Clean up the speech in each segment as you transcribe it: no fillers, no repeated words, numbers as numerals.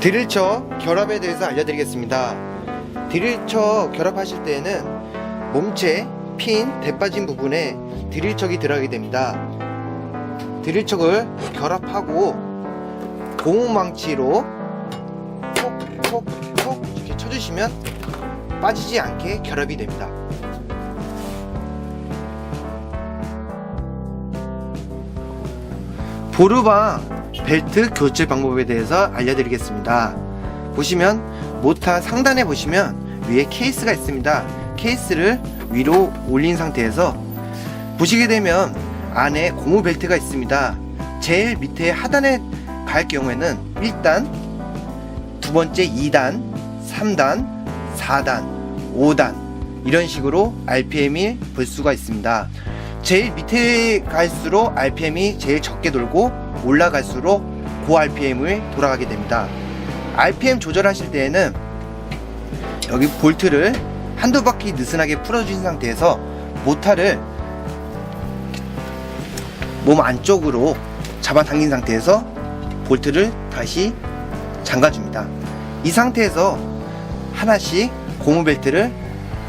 드릴처 결합에 대해서 알려드리겠습니다. 드릴처 결합하실 때에는 몸체 핀 대빠진 부분에 드릴척이 들어가게 됩니다. 드릴척을 결합하고 고무망치로 톡톡톡 이렇게 쳐주시면 빠지지 않게 결합이 됩니다. 보르방 벨트 교체 방법에 대해서 알려드리겠습니다. 보시면 모터 상단에 보시면 위에 케이스가 있습니다. 케이스를 위로 올린 상태에서 보시게 되면 안에 고무 벨트가 있습니다. 제일 밑에 하단에 갈 경우에는 1단, 두 번째 2단, 3단, 4단, 5단 이런 식으로 RPM이 볼 수가 있습니다. 제일 밑에 갈수록 RPM이 제일 적게 돌고 올라갈수록 고 RPM을 돌아가게 됩니다. RPM 조절하실 때에는 여기 볼트를 한두 바퀴 느슨하게 풀어주신 상태에서 모터를 몸 안쪽으로 잡아당긴 상태에서 볼트를 다시 잠가줍니다. 이 상태에서 하나씩 고무 벨트를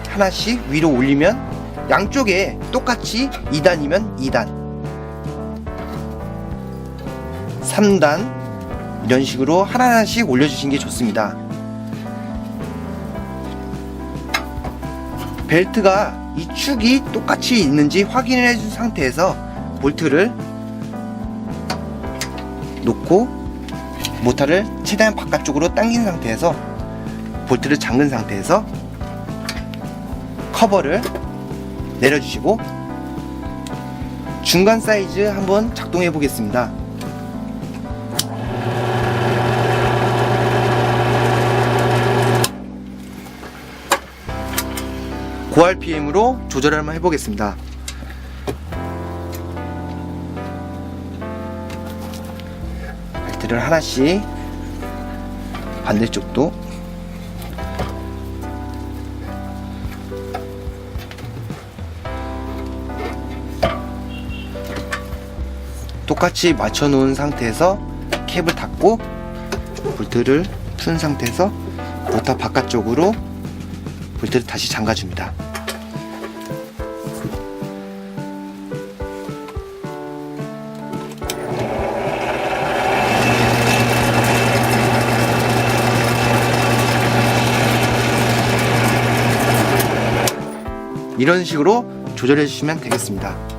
하나씩 위로 올리면 양쪽에 똑같이 2단이면 2단, 3단 이런 식으로 하나하나씩 올려주시는 게 좋습니다. 벨트가 이 축이 똑같이 있는지 확인을 해준 상태에서 볼트를 놓고 모터를 최대한 바깥쪽으로 당긴 상태에서 볼트를 잠근 상태에서 커버를 내려주시고 중간 사이즈 한번 작동해 보겠습니다. 고 RPM으로 조절을 한번 해보겠습니다. 벨트를 하나씩 반대쪽도 똑같이 맞춰 놓은 상태에서 캡을 닫고 볼트를 푼 상태에서 모터 바깥쪽으로 볼트를 다시 잠가줍니다. 이런 식으로 조절해 주시면 되겠습니다.